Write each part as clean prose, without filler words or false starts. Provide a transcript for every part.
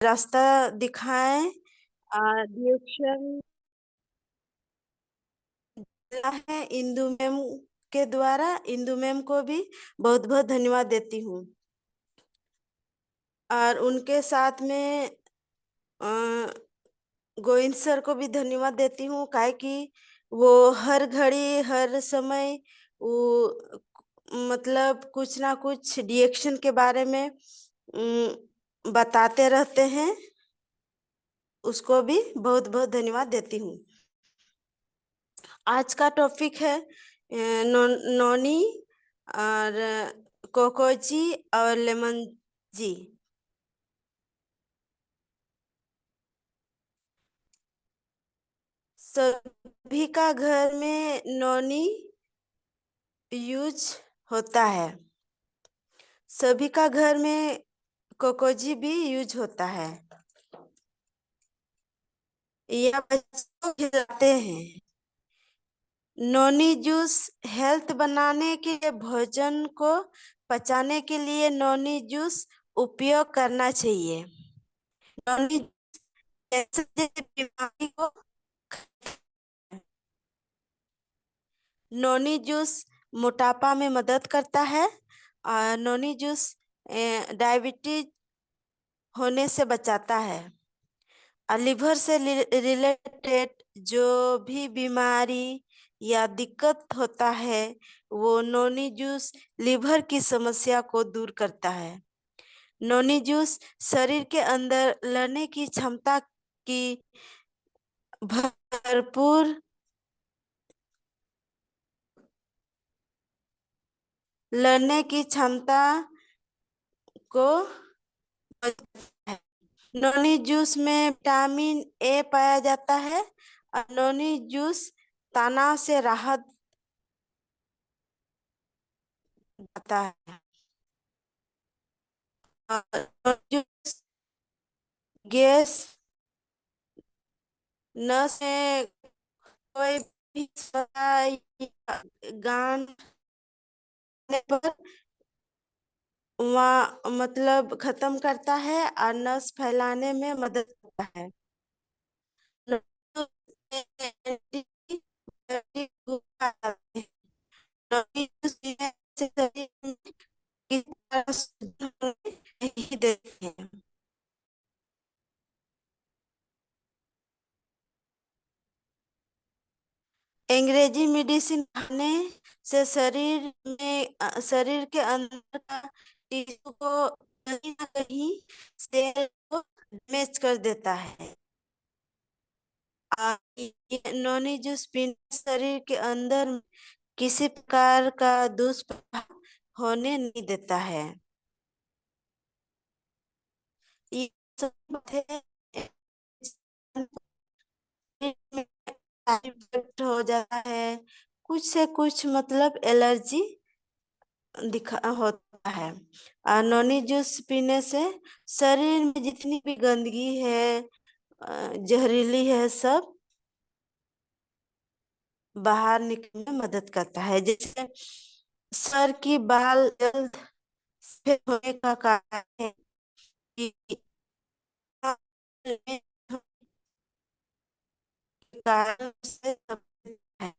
रास्ता दिखाएं। डायरेक्शन मिला है इंदु मैम के द्वारा। इंदु मैम को भी बहुत बहुत धन्यवाद देती हूँ। और उनके साथ में अ, गोविंद सर को भी धन्यवाद देती हूँ, काहे कि वो हर घड़ी हर समय वो मतलब कुछ ना कुछ रिएक्शन के बारे में बताते रहते हैं। उसको भी बहुत बहुत धन्यवाद देती हूँ। आज का टॉपिक है नोनी और कोकोजी और लेमन जी। सभी का घर में नोनी यूज होता है। सभी का घर में कोकोजी भी यूज होता है। यह बच्चों को खिलाते हैं। नोनी जूस हेल्थ बनाने के भोजन को पचाने के लिए नोनी जूस उपयोग करना चाहिए। नोनी कैंसर जैसी बीमारी को नोनी जूस मोटापा में मदद करता है। और नोनी जूस डायबिटीज होने से बचाता है। और लिवर से रिलेटेड जो भी बीमारी या दिक्कत होता है, वो नोनी जूस लिवर की समस्या को दूर करता है। नोनी जूस शरीर के अंदर लड़ने की क्षमता की भरपूर लड़ने की क्षमता को बढ़ाता है। नोनी जूस में विटामिन ए पाया जाता है। और नोनी जूस तनाव से राहत देता है। और नोनी जूस गैस नस में कोई भी गांठ पर वहाँ मतलब खत्म करता है और नस फैलाने में मदद करता है। नहीं देते हैं। अंग्रेजी मेडिसिन खाने से शरीर के अंदर का टिश्यू को कहीं ना कहीं सेल को डैमेज कर देता है। ये नॉनी जूस पीने शरीर के अंदर किसी प्रकार का दुष्प्रभाव होने नहीं देता है। ये सब बात है। में साइड इफेक्ट हो जाता है। कुछ से कुछ मतलब एलर्जी दिखा होता है। और नोनी जूस पीने से शरीर में जितनी भी गंदगी है, जहरीली है, सब बाहर निकलने में मदद करता है। जैसे सर की बाल जल्द सफेद होने का कारण है कि कारण से सफेद है।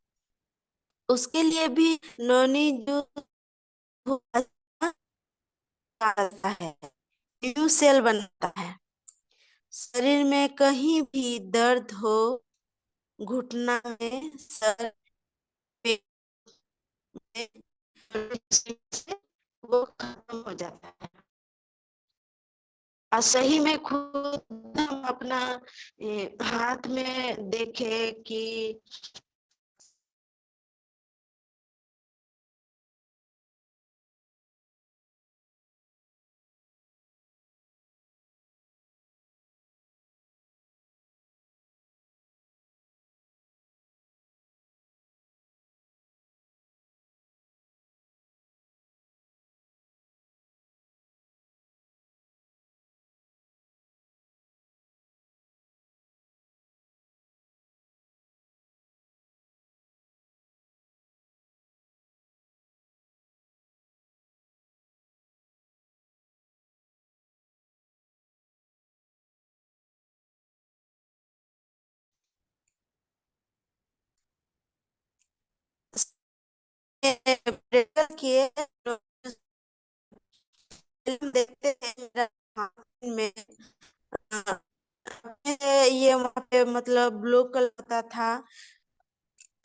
उसके लिए भी नोनी जूस डालता है, न्यू सेल बनता है। शरीर में कहीं भी दर्द हो, घुटना में, सर, पेट में, वो खत्म हो जाता है। और सही में खुद हम अपना हाथ में देखे कि प्रैक्टिकल किए, फिल्म देखते थे मेरा में। हाँ, ये वहाँ पे मतलब ब्लू कलर होता था,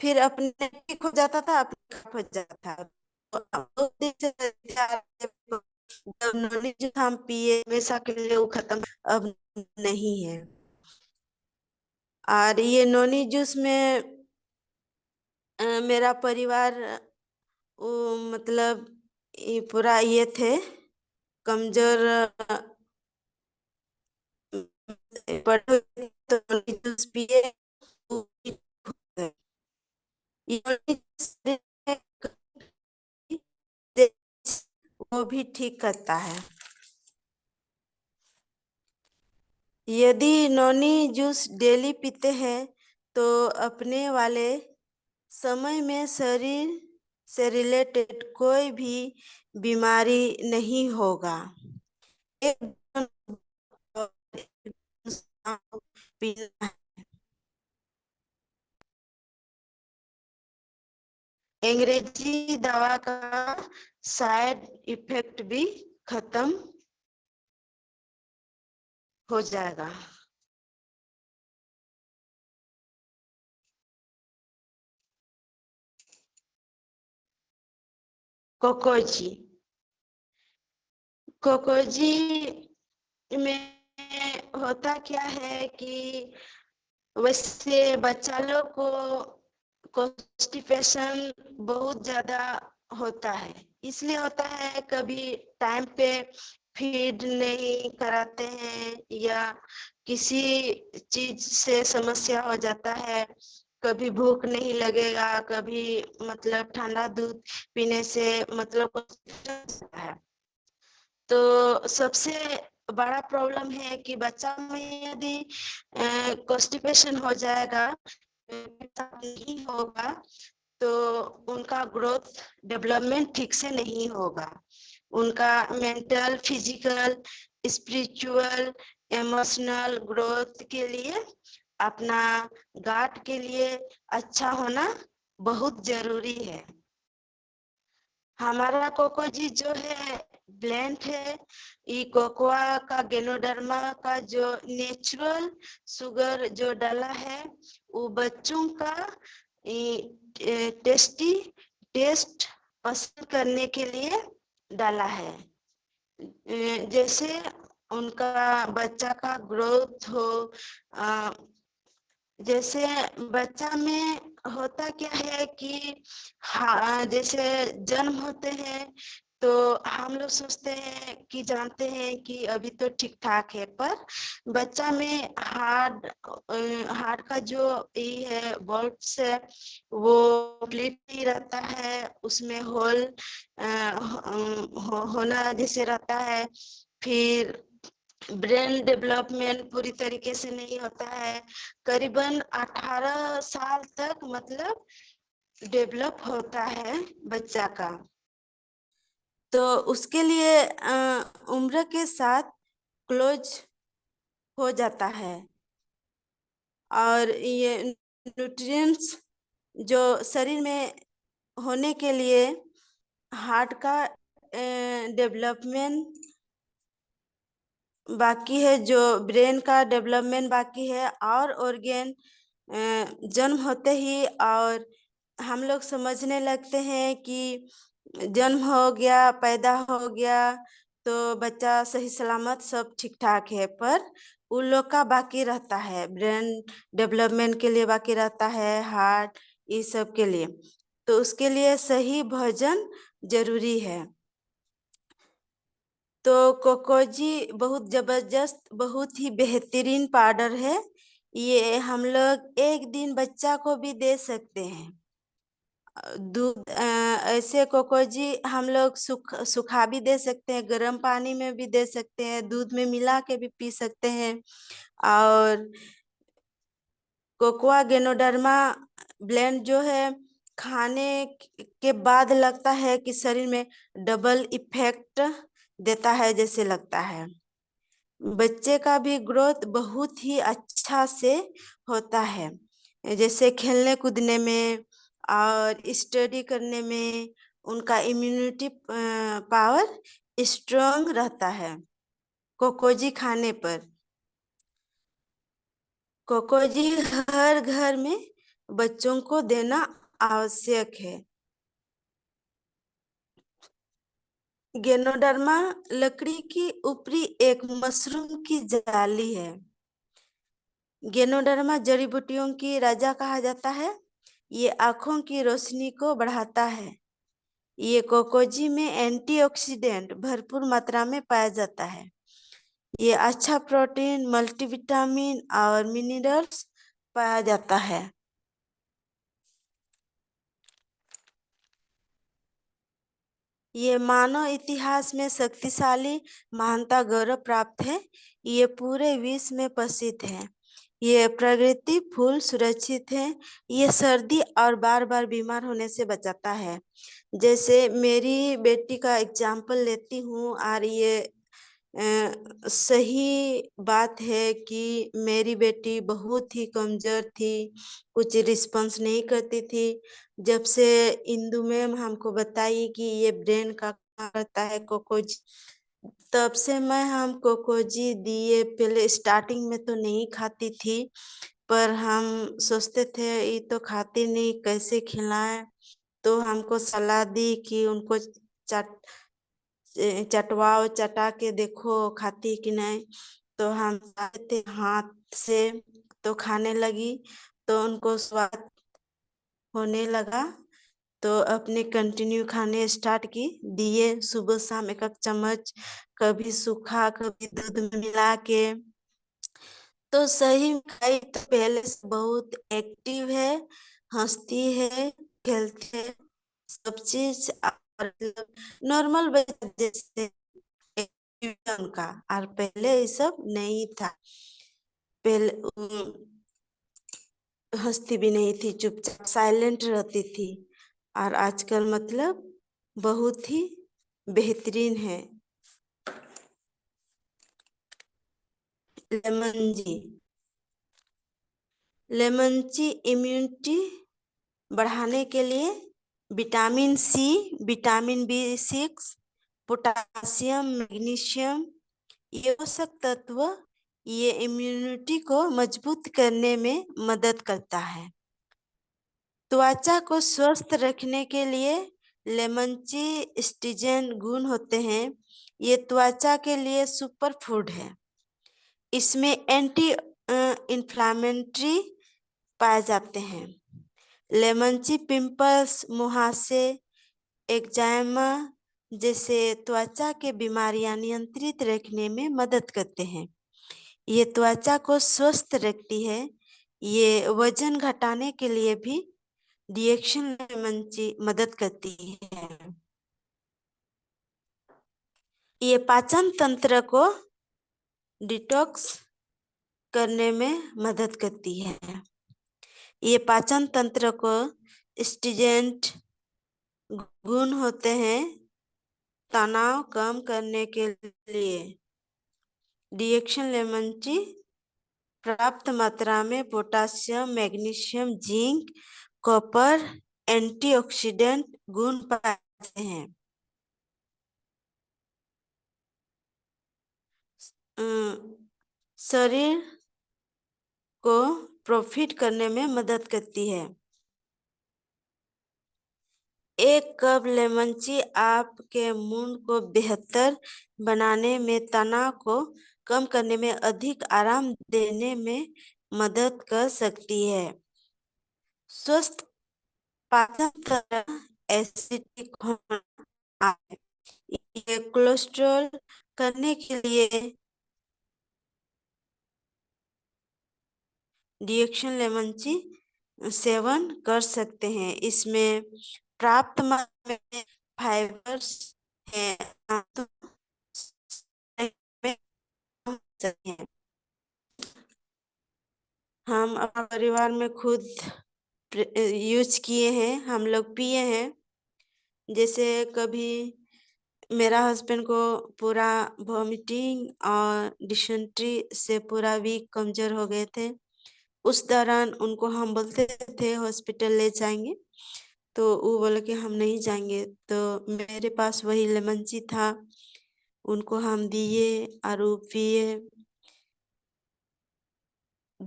फिर अपने ठीक हो जाता था, अपने खराब हो जाता था। तो अब 2 दिन से जब नॉनी जुकाम पिए हमेशा के लिए वो खत्म, अब नहीं है। और ये नोनी जूस में मेरा परिवार वो मतलब ये पूरा ये थे कमजोर, पढ़े हुए थे, तो नोनी जूस पिए, वो भी ठीक हो गए। ये नोनी जूस वो भी ठीक करता है। यदि नोनी जूस डेली पीते हैं तो अपने वाले समय में शरीर से रिलेटेड कोई भी बीमारी नहीं होगा। एक पीना, अंग्रेजी दवा का साइड इफेक्ट भी खत्म हो जाएगा। कोकोजी, कोकोजी में होता क्या है कि वैसे बच्चा लोग को कॉन्स्टिपेशन बहुत ज्यादा होता है, इसलिए होता है कभी टाइम पे फीड नहीं कराते हैं या किसी चीज से समस्या हो जाता है, कभी भूख नहीं लगेगा, कभी मतलब ठंडा दूध पीने से मतलब constipation होता है। तो सबसे बड़ा प्रॉब्लम है कि बच्चा में यदि कॉन्स्टिपेशन हो जाएगा, नहीं होगा, तो उनका ग्रोथ डेवलपमेंट ठीक से नहीं होगा। उनका mental, physical, spiritual, emotional growth के लिए अपना गाट के लिए अच्छा होना बहुत जरूरी है। हमारा कोकोजी जो है ब्लेंड है, ये कोकोआ का गेनोडर्मा का जो नेचुरल शुगर जो डाला है, वो बच्चों का टेस्टी टेस्ट पसंद करने के लिए डाला है। जैसे उनका बच्चा का ग्रोथ हो, जैसे बच्चा में होता क्या है कि हाँ, जैसे जन्म होते हैं तो हम लोग सोचते हैं कि जानते हैं कि अभी तो ठीक ठाक है, पर बच्चा में हार्ट हार्ट का जो ये है बोल्ट्स है वो कंप्लीट नहीं रहता है, उसमें होल होना जैसे रहता है। फिर ब्रेन डेवलपमेंट पूरी तरीके से नहीं होता है, करीबन 18 साल तक मतलब डेवलप होता है बच्चा का। तो उसके लिए उम्र के साथ क्लोज हो जाता है। और ये न्यूट्रिएंट्स जो शरीर में होने के लिए हार्ट का डेवलपमेंट बाकी है, जो ब्रेन का डेवलपमेंट बाकी है, और ऑर्गेन जन्म होते ही और हम लोग समझने लगते हैं कि जन्म हो गया, पैदा हो गया तो बच्चा सही सलामत सब ठीक ठाक है, पर उन लोग का बाकी रहता है, ब्रेन डेवलपमेंट के लिए बाकी रहता है, हार्ट ये सब के लिए। तो उसके लिए सही भोजन जरूरी है। तो कोकोजी बहुत जबरदस्त, बहुत ही बेहतरीन पाउडर है। ये हम लोग एक दिन बच्चा को भी दे सकते हैं। दूध ऐसे कोकोजी हम लोग सुखा भी दे सकते हैं, गर्म पानी में भी दे सकते हैं, दूध में मिला के भी पी सकते हैं। और कोकोआ गेनोडर्मा ब्लेंड जो है खाने के बाद लगता है कि शरीर में डबल इफेक्ट देता है जैसे लगता है। बच्चे का भी ग्रोथ बहुत ही अच्छा से होता है, जैसे खेलने कूदने में और स्टडी करने में उनका इम्यूनिटी पावर स्ट्रांग रहता है कोकोजी खाने पर। कोकोजी हर घर में बच्चों को देना आवश्यक है। गेनोडर्मा लकड़ी की ऊपरी एक मशरूम की जाली है। गेनोडर्मा जड़ी बूटियों की राजा कहा जाता है। ये आंखों की रोशनी को बढ़ाता है। ये कोकोजी में एंटीऑक्सीडेंट भरपूर मात्रा में पाया जाता है। ये अच्छा प्रोटीन, मल्टीविटामिन और मिनरल्स पाया जाता है। ये मानव इतिहास में शक्तिशाली महानता गौरव प्राप्त है। ये पूरे विश्व में प्रसिद्ध है। ये प्रकृति फूल सुरक्षित है। ये सर्दी और बार बार बीमार होने से बचाता है। जैसे मेरी बेटी का एग्जाम्पल लेती हूँ और ये सही बात है कि मेरी बेटी बहुत ही कमजोर थी, कुछ रिस्पॉन्स नहीं करती थी। जब से इंदु मैम हमको बताई कि ये ब्रेन का काम करता है कोकोजी, तब से मैं हम कोकोजी दिए। पहले स्टार्टिंग में तो नहीं खाती थी, पर हम सोचते थे ये तो खाती नहीं, कैसे खिलाएं। तो हमको सलाह दी कि उनको चटवाओ, चटा के देखो खाती कि नहीं। तो हम थे हाथ से, तो खाने लगी, तो उनको स्वाद होने लगा। तो अपने कंटिन्यू खाने स्टार्ट की दिए, सुबह शाम एक एक चम्मच, कभी सूखा कभी दूध में मिला के। तो सही में खाई तो पहले से बहुत एक्टिव है, हंसती है, खेलती है, सब चीज नॉर्मल बच्चे जैसे उनका। और पहले ये सब नहीं था। पहले हंसती भी नहीं थी, चुपचाप साइलेंट रहती थी। और आजकल मतलब बहुत ही बेहतरीन है। Lemon ji, lemon ji immunity बढ़ाने के लिए विटामिन सी, विटामिन बी6, पोटासियम, मैग्नीशियम, ये पोषक तत्व ये इम्यूनिटी को मजबूत करने में मदद करता है। त्वचा को स्वस्थ रखने के लिए लेमनची स्टिजेन गुण होते हैं। ये त्वचा के लिए सुपर फूड है। इसमें एंटी इन्फ्लामेटरी पाए जाते हैं। लेमनची पिंपल्स, मुहासे, एक्जिमा जैसे त्वचा के बीमारियां नियंत्रित रखने में मदद करते हैं। ये त्वचा को स्वस्थ रखती है। ये वजन घटाने के लिए भी डिएक्शन लेमनची मदद करती है। ये पाचन तंत्र को डिटॉक्स करने में मदद करती है। ये पाचन तंत्र को स्टिजेंट गुण होते हैं। तनाव कम करने के लिए डिएक्शन लेमनची पर्याप्त मात्रा में potassium, magnesium, zinc, copper, antioxidant गुण पाए जाते हैं। शरीर को प्रॉफिट करने में मदद करती है। एक कप लेमनची आपके मूड को बेहतर बनाने में, तनाव को कम करने में, अधिक आराम देने में मदद कर सकती है। स्वस्थ पाचन तंत्र एसिडिक होना, ये कोलेस्ट्रॉल करने के लिए डिएक्शन लेमनची सेवन कर सकते हैं। इसमें प्राप्त मात्रा में फाइबर्स है, तो हम अपने परिवार में खुद यूज किए हैं, हम लोग पिए हैं। जैसे कभी मेरा हस्बैंड को पूरा वॉमिटिंग और डिसेंट्री से पूरा वीक कमजोर हो गए थे, उस दौरान उनको हम बोलते थे हॉस्पिटल ले जाएंगे, तो वो बोले कि हम नहीं जाएंगे। तो मेरे पास वही लेमन टी था, उनको हम दिए और वो पिए।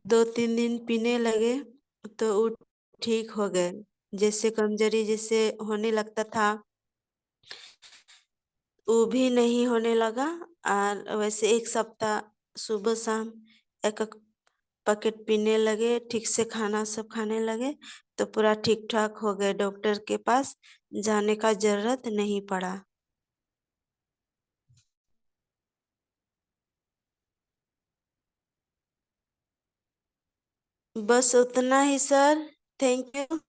2-3 दिन पीने लगे तो वो ठीक हो गए। जैसे कमजोरी जैसे होने लगता था वो भी नहीं होने लगा। और वैसे 1 सप्ताह सुबह शाम एक एक पैकेट पीने लगे, ठीक से खाना सब खाने लगे, तो पूरा ठीक ठाक हो गए। डॉक्टर के पास जाने का जरूरत नहीं पड़ा। बस उतना ही सर। Thank you.